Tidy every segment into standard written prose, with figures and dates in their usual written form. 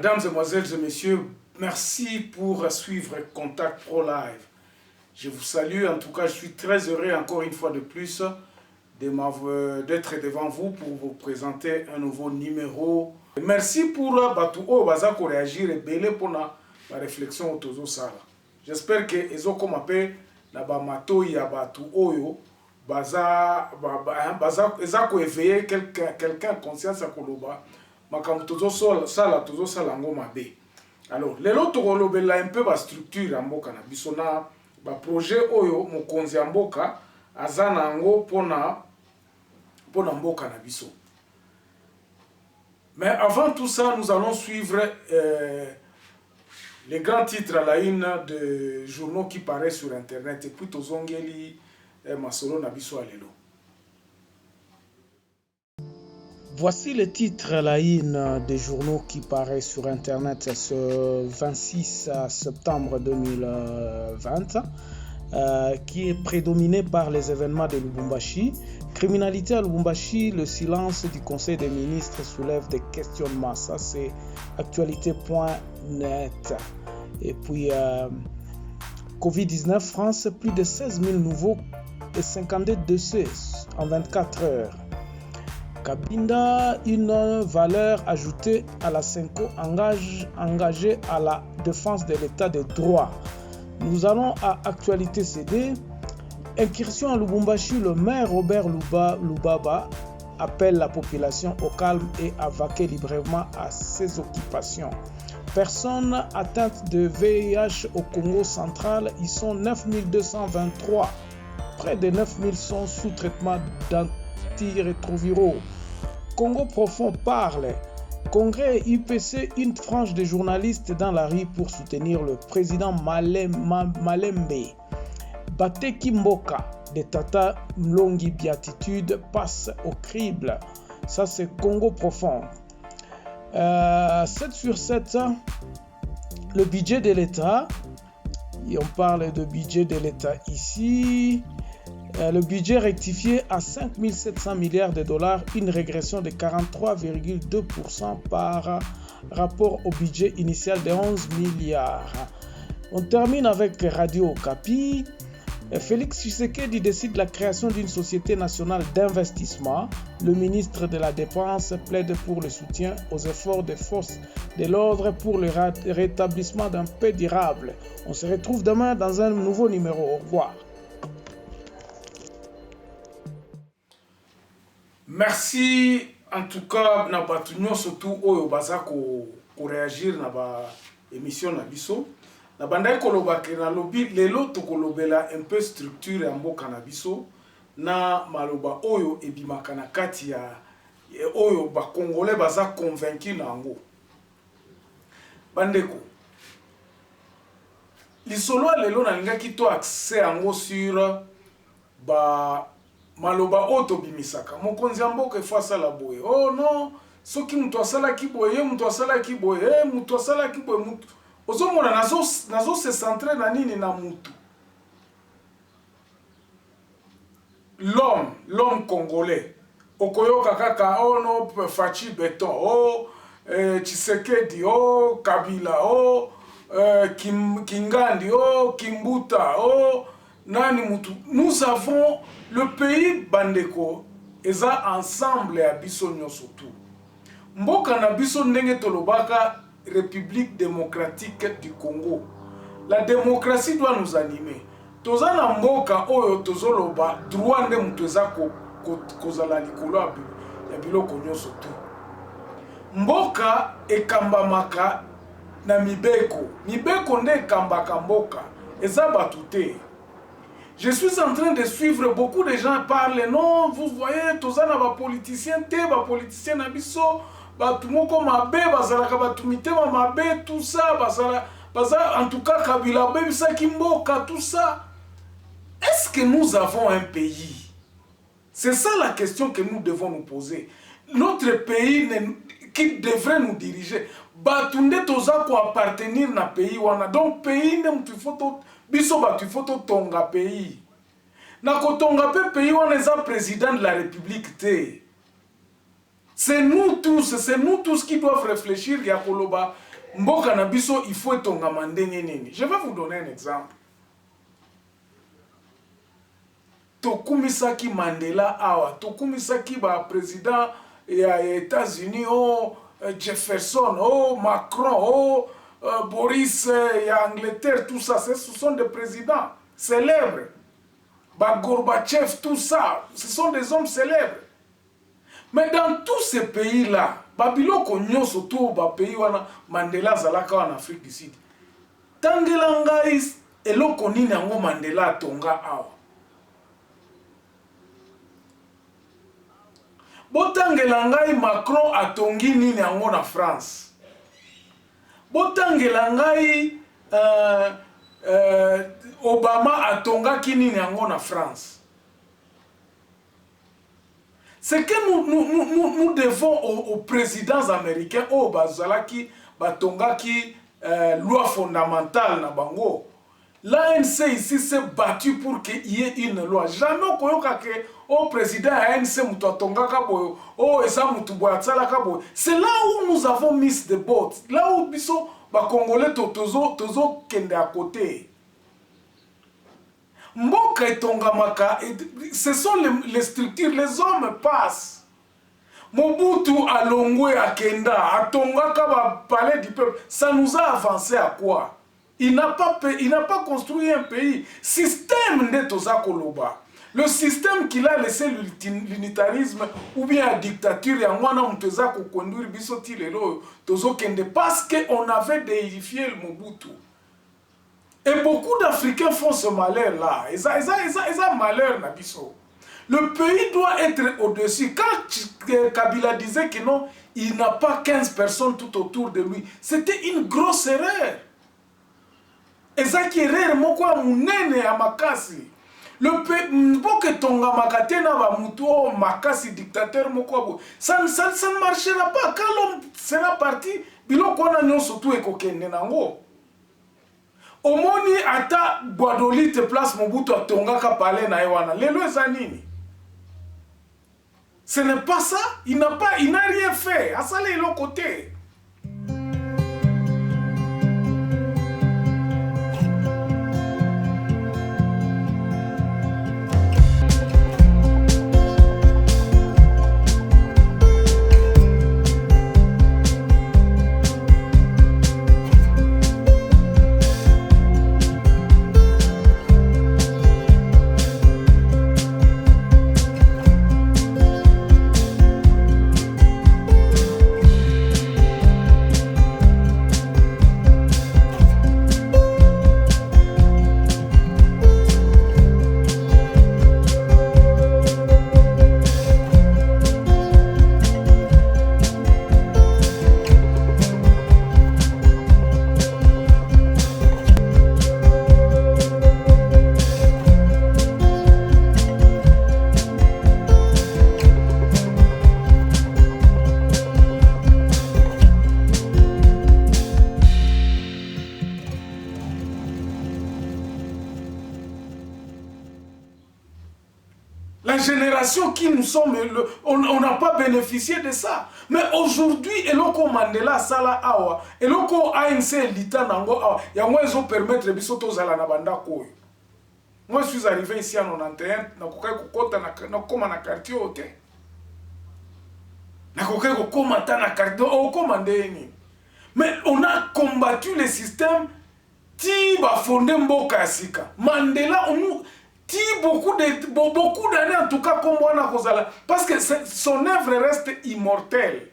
Mesdames, Mesdemoiselles et Messieurs, merci pour suivre Contact Pro Live. Je vous salue, en tout cas je suis très heureux encore une fois de plus d'être devant vous pour vous présenter un nouveau numéro. Merci pour Batu O Baza pour réagir et belé pour la réflexion autour de ça. J'espère que les comme appelé la Bamato ya Batu Oyo Baza ko éveiller quelqu'un conscience à Koloba. Alors, les autres là un peu la structure en boka na bisona ba projet oyo mokonzi mboka azana ngo pona mboka na biso. Mais avant tout ça, nous allons suivre les grands titres à la une de journaux qui paraissent sur internet et puis tozongeli masolo na biso alelo. Voici le titre à la une des journaux qui paraît sur Internet ce 26 septembre 2020, qui est prédominé par les événements de Lubumbashi. Criminalité à Lubumbashi, le silence du Conseil des ministres soulève des questionnements. Ça, c'est actualité.net. Et puis, Covid-19, France, plus de 16 000 nouveaux et 52 décès en 24 heures. Kabinda, une valeur ajoutée à la Senko engagée à la défense de l'état de droit. Nous allons à Actualité CD. Incursion à Lubumbashi, le maire Robert Lubaba appelle la population au calme et à vaquer librement à ses occupations. Personnes atteintes de VIH au Congo central, ils sont 9223. Près de 9000 sont sous traitement d'antirétroviraux. Congo profond parle. Congrès UPC, une frange de journalistes dans la rue pour soutenir le président Malembe. Bate Kimboka de Tata Mlongi Beatitude passe au crible. Ça, c'est Congo profond. 7 sur 7, le budget de l'État. Et on parle de budget de l'État ici. Le budget rectifié à 5 700 milliards de dollars, une régression de 43,2% par rapport au budget initial de 11 milliards. On termine avec Radio Okapi. Félix Tshisekedi décide la création d'une société nationale d'investissement. Le ministre de la Défense plaide pour le soutien aux efforts des forces de l'ordre pour le rétablissement d'un paix durable. On se retrouve demain dans un nouveau numéro. Au revoir. Merci en tout cas na batunyo surtout oyo baza ko réagir na ba émission na biso na bandai koloba ke na lobi lelo to kolobela un peu structure ya mboka na biso na maloba oyo ebimaka na kati ya oyo ba congolais baza convaincu na ngo bandeko lisolo lelo na lingaki to accès yango sur ba maloba oto bimisaka mokonzi mboka efasa la boye oh non soki mutu asala kiboye mutu asala kiboye mutu asala kiboye mutu ozomona nazo se centrer na nini na mutu l'homme congolais okoyoka kaka oh no Fachi Beton oh Tshisekedi oh Kabila oh Kingandi oh Kimbuta oh nani mutu. Nous avons le pays bandeko eza ensemble ya biso nyonso tu. Mboka na biso ndenge tolobaka République démocratique du Congo. La démocratie doit nous animer. Toza na mboka oyo tozoloba droit nde mutu eza kozala likolo ya biloko nyonso tu. Mboka ekambamaka na mibeko nde ekambaka mboka eza batu te. Je suis en train de suivre, beaucoup de gens parlent, non, vous voyez, tous les politiciens, les politiciens nabiso, tout le monde comme Abbé, tout ça, en tout cas, Kabila, Kimboka, tout ça. Est-ce que nous avons un pays? C'est ça la question que nous devons nous poser. Notre pays qui devrait nous diriger. Batunde toza ko appartenir na pays wana. Donc pays ne tu faut biso ba tu faut tonga pays. Na ko tonga pays wana eza président de la République te. C'est nous tous qui doivent réfléchir ya koloba mboka na biso il faut etongama ndenge nini. Je vais vous donner un exemple. Tokumisaki Mandela awa, tokumisaki ba président ya États-Unis, oh Jefferson, oh Macron, oh Boris ya Angleterre, tout ça, ce sont des présidents célèbres. Ba Gorbatchev, tout ça, ce sont des hommes célèbres. Mais dans tous ces pays-là, Babiloko nyo surtout ba pays wana Mandela zalaka en Afrique du Sud. Tangela ngai eloko nini yango Mandela tonga awa. Botangela ngai Macron atongi nini yango na France. Botangela ngai Obama atonga nini yango na France. Ce que nous devons aux présidents américains, au Bazalaki, Batongaki, loi fondamentale na bango. L'ANC ici s'est battu pour qu'il y ait une loi. Jamais au président ANC Moutotonga Kaboyo, oh Esa Moutuboatsala Kaboyo. C'est là où nous avons mis des bottes. Là où biso ba Congolais tozo kende à côté. Mboka etongamaka, ce sont les structures, les hommes passent. Mobutu Alongwe Akenda, Atongaka ba palais du peuple, ça nous a avancé à quoi? Il n'a pas construit un pays. Système de Toza Koloba. Le système qu'il a laissé l'unitarisme ou bien la dictature, il y a un Toza conduire bisoti lelo Tozo Kende parce qu'on avait déifié le Mobutu. Et beaucoup d'Africains font ce malheur-là. Ils ont malheur, Nabiso. Le pays doit être au-dessus. Quand Kabila disait que non, il n'a pas 15 personnes tout autour de lui, c'était une grosse erreur. Et ça qui est erreur, moi, mounene à Makasi. Le pays, pour que Tonga Makatena va mouto Makasi dictateur, ça ne marchera pas. Quand l'homme sera parti, bilo kona nyon surtout et kokende nango. Omoni ata Guadoli te place Mobutu a Tonga ka palais na ewana. Lelo ezanini. Ce n'est pas ça. Il n'a rien fait. À ça, l'autre côté. La génération qui nous sommes, on n'a pas bénéficié de ça. Mais aujourd'hui, eloko Mandela sala awa, eloko ANC lita nango awa, yango ezo permettre bisoto zala na banda koyo. Moi je suis arrivé ici en 91, nakokai kokota na koma na quartier hotel. Nakokai kokoma ta na quartier o commandé ni. Mais on a combattu le système ti ba fondé mboka sika. Mandela on beaucoup d'années en tout cas comme Wana Kozala parce que son œuvre reste immortelle.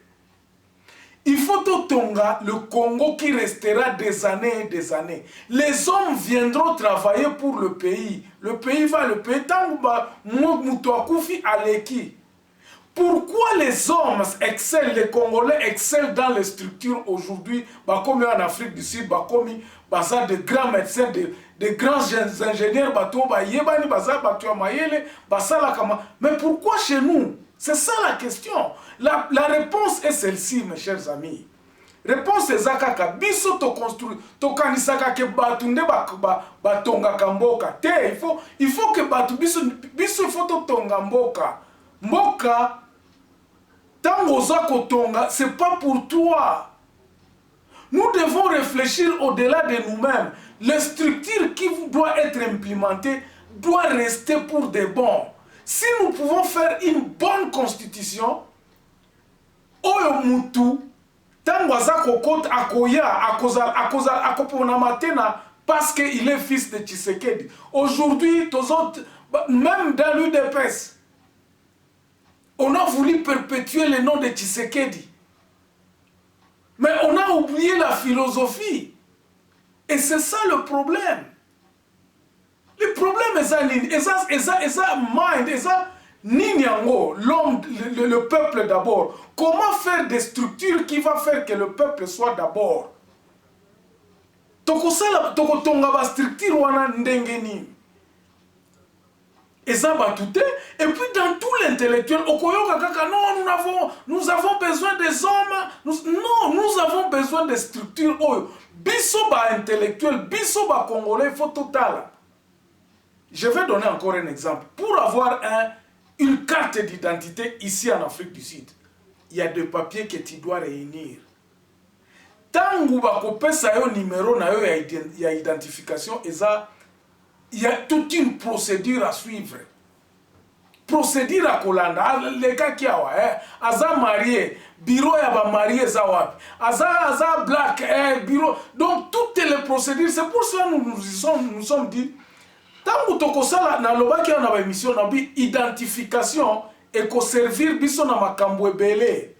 Il faut au Tonga le Congo qui restera des années et des années. Les hommes viendront travailler pour le pays. Le pays va le payer tant que Aleki. Pourquoi les hommes excellent, les Congolais excellent dans les structures aujourd'hui, comme en Afrique du Sud, comme de grands médecins, de grands ingénieurs, mais pourquoi chez nous? C'est ça la question. La réponse est celle-ci, mes chers amis. Réponse est Zakaka. Biso to construire, to kanisaka ke batunde batonga kamboka. Il faut que batu biso il faut to tonga mboka. Mboka tango za kotonga, c'est pas pour toi. Nous devons réfléchir au-delà de nous-mêmes. Les structures qui doivent être implémentées doivent rester pour de bon. Si nous pouvons faire une bonne constitution, oyo mutu tango aza kokota akoya akopona matena parce qu'il est fils de Tshisekedi. Aujourd'hui, même dans l'UDPS, on a voulu perpétuer le nom de Tshisekedi. Mais on a oublié la philosophie. Et c'est ça le problème. Le problème est ça, mind, est ça, l'homme, le peuple d'abord. Comment faire des structures qui vont faire que le peuple soit d'abord? Tokotonga ba structure wana ndenge nini. Et ça va tout. Et puis dans tout l'intellectuel, okoyoka kaka non, nous avons besoin des hommes. Nous avons besoin des structures. Biso ba intellectuel, biso ba congolais, il faut total. Je vais donner encore un exemple. Pour avoir une carte d'identité ici en Afrique du Sud, il y a des papiers que tu dois réunir. Tant que tu as un numéro d'identification, il y a toute une procédure à suivre. Procédure à Kolanda. Les gars qui ont marié, bureau ya marié zawap. Aza black, bureau. Donc toutes les procédures, c'est pour cela que nous sommes dit. Tant que tu as na loba qui a na émission na bi identification et ko servir biso na makambo ebele.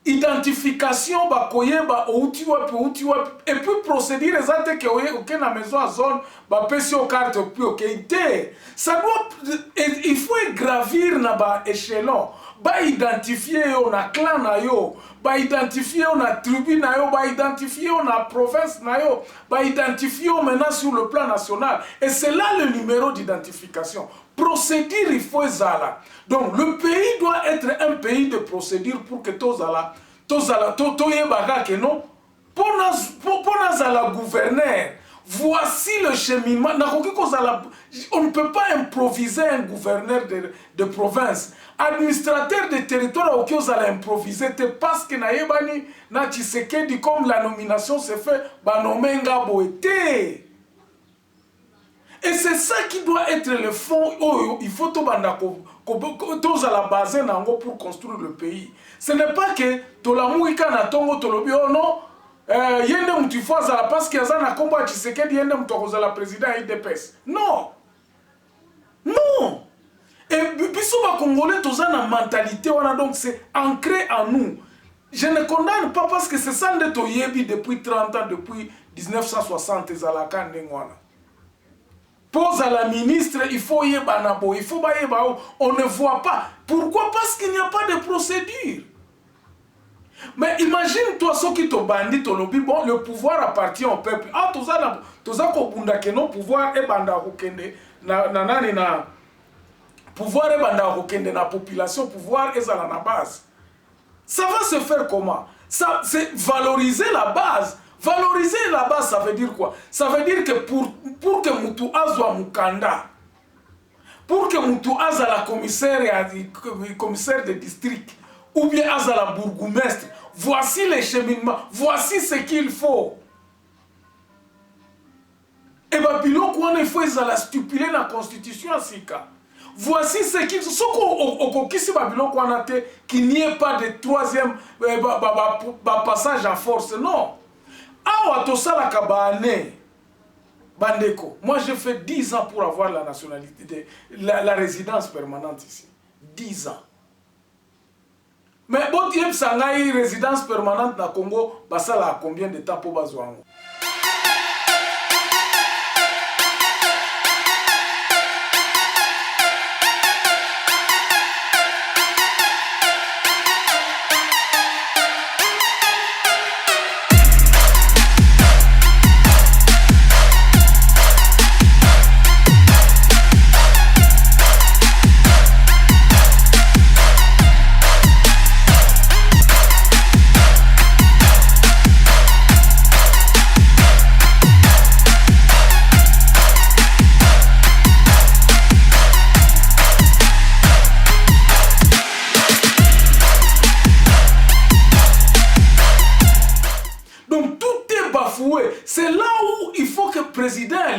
Identification ba koyeba outi wapi et puis procédure ezate ke oke na maison à zone ba pesi o carte puis ok té. Ça doit il faut gravir na ba échelon. Ba identifier yo na clan na yo, ba identifier yo na tribu na yo, ba identifier yo na province na yo, ba identifier yo maintenant sur le plan national. Et c'est là le numéro d'identification. Procédure, il faut zala. Donc le pays doit être un pays de procédure pour que tozala toyeba que non. Pour nazala gouverneur. Voici le cheminement. On ne peut pas improviser un gouverneur de province. Administrateur de territoire auquel vous allez improviser, parce que na Tshisekedi, comme la nomination se fait, Banomenga Boete. Et c'est ça qui doit être le fond. Il faut tout la base pour construire le pays. Ce n'est pas que Tolamouika na Tongo Tolobi, oh non. Yende mutifoza parce qu'il y a un combat Tshisekedi yende mutokoza la président IDPS. Non. Non. Et biso ba congolais toza na mentalité wana donc c'est ancré en nous. Je ne condamne pas parce que c'est ça ndeto yebi depuis 30 ans depuis 1960 ezalaka ndengwana. Pose à la ministre, il faut yeba nabo, il faut ba yeba, on ne voit pas. Pourquoi? Parce qu'il n'y a pas de procédure. Mais imagine-toi ce qui te bandit, bon, le pouvoir appartient au peuple. Ah, tout ça, pouvoir est bandakokende, na pouvoir est bandakokende, na population, pouvoir est à la base. Ça va se faire comment? Ça, c'est valoriser la base. Valoriser la base, ça veut dire quoi? Ça veut dire que pour que Moutou Azwa Mukanda, pour que Moutou Azwa la commissaire de district, ou bien à la bourgmestre, voici les cheminements, voici ce qu'il faut. Et bien, il faut la stipuler dans la constitution à Sika. Voici ce qu'il faut. Ce qu'il n'y ait pas de troisième passage en force, non. Bandeko, moi j'ai fait 10 ans pour avoir la nationalité, la résidence permanente ici. 10 ans. Mais bon, il y a une résidence permanente dans le Congo, ça a combien de temps pour Bazouango?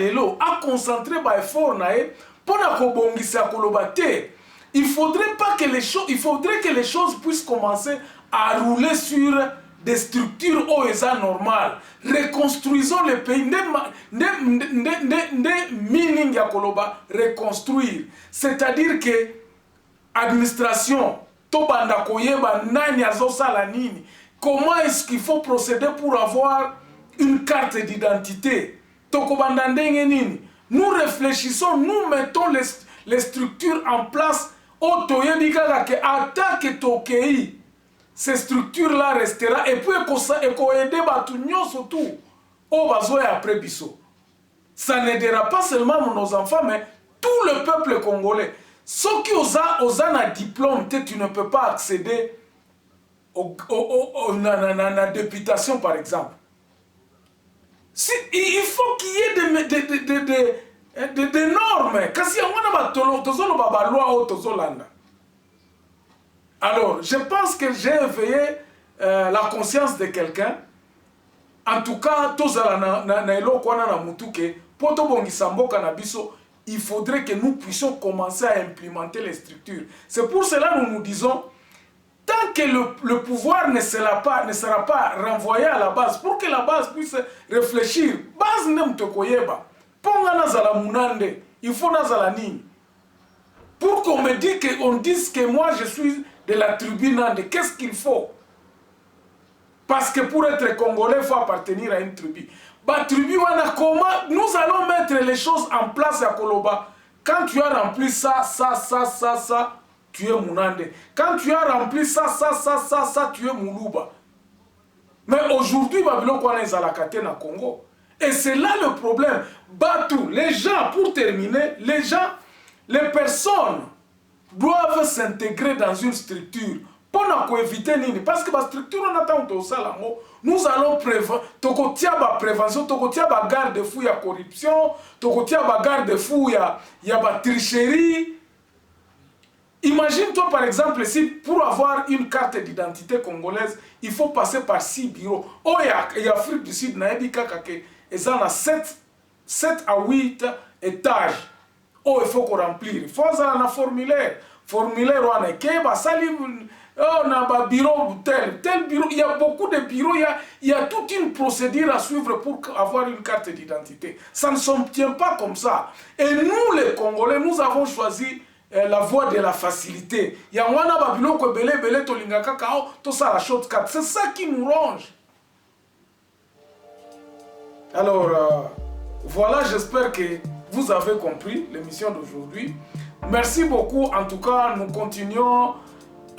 lelo a concentré ba effort na e pona ko bongisa koloba te. Il faudrait que les choses puissent commencer à rouler sur des structures normales. Reconstruisons le pays. Meaning ya koloba reconstruire. C'est-à-dire que administration tobanda koyeba nani azosala nini. Comment est-ce qu'il faut procéder pour avoir une carte d'identité? Tokobanda ndenge nini. Nous réfléchissons, nous mettons les structures en place. Otoyebika ke attaque tokei. Ces structures-là restera et puis aider batu nyonso tout. O bazoya après biso. Ça n'aidera pas seulement nos enfants, mais tout le peuple congolais. Ceux qui osent un diplôme, tu ne peux pas accéder à la députation, par exemple. Si, il faut qu'il y ait des normes. Alors, je pense que j'ai éveillé la conscience de quelqu'un. En tout cas, il faudrait que nous puissions commencer à implémenter les structures. C'est pour cela que nous nous disons, tant que le pouvoir ne sera pas renvoyé à la base, pour que la base puisse réfléchir, base nem te koyeba, ponga nazala munande, il faut nazala nini. Pour qu'on me dise que moi je suis de la tribu Nande, qu'est-ce qu'il faut? Parce que pour être congolais, il faut appartenir à une tribu. Comment nous allons mettre les choses en place à Koloba. Quand tu as rempli ça, tu es Mounande. Quand tu as rempli ça, tu es Moulouba. Mais aujourd'hui, Babylon est à la Katena Congo. Et c'est là le problème. Batou, les gens, pour terminer, les personnes doivent s'intégrer dans une structure. Pour éviter nini. Parce que la structure, on attend tout ça. Nous allons prévention, garde-fou, il y a corruption, garde-fou, il y a tricherie. Imagine-toi par exemple, si pour avoir une carte d'identité congolaise, il faut passer par 6 bureaux. Oh, il y a Afrique du Sud, ils ont 7 à 8 étages. Oh, il faut qu'on remplisse. Il faut avoir un formulaire. Formulaire, on est on a un bureau, tel bureau. Il y a beaucoup de bureaux. Il y a toute une procédure à suivre pour avoir une carte d'identité. Ça ne s'obtient pas comme ça. Et nous, les Congolais, nous avons choisi la voie de la facilité. Il y a un bureau qui est belé, tolingaka kao, tout ça la shortcut. C'est ça qui nous ronge. Alors, voilà, j'espère que vous avez compris l'émission d'aujourd'hui. Merci beaucoup. En tout cas, nous continuons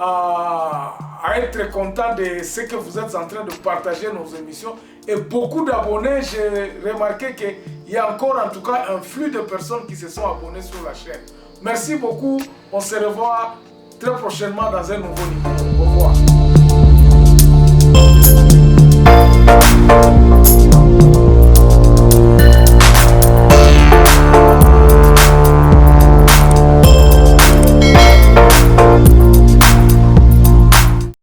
à être contents de ce que vous êtes en train de partager nos émissions. Et beaucoup d'abonnés, j'ai remarqué qu'il y a encore en tout cas un flux de personnes qui se sont abonnées sur la chaîne. Merci beaucoup. On se revoit très prochainement dans un nouveau numéro. Au revoir.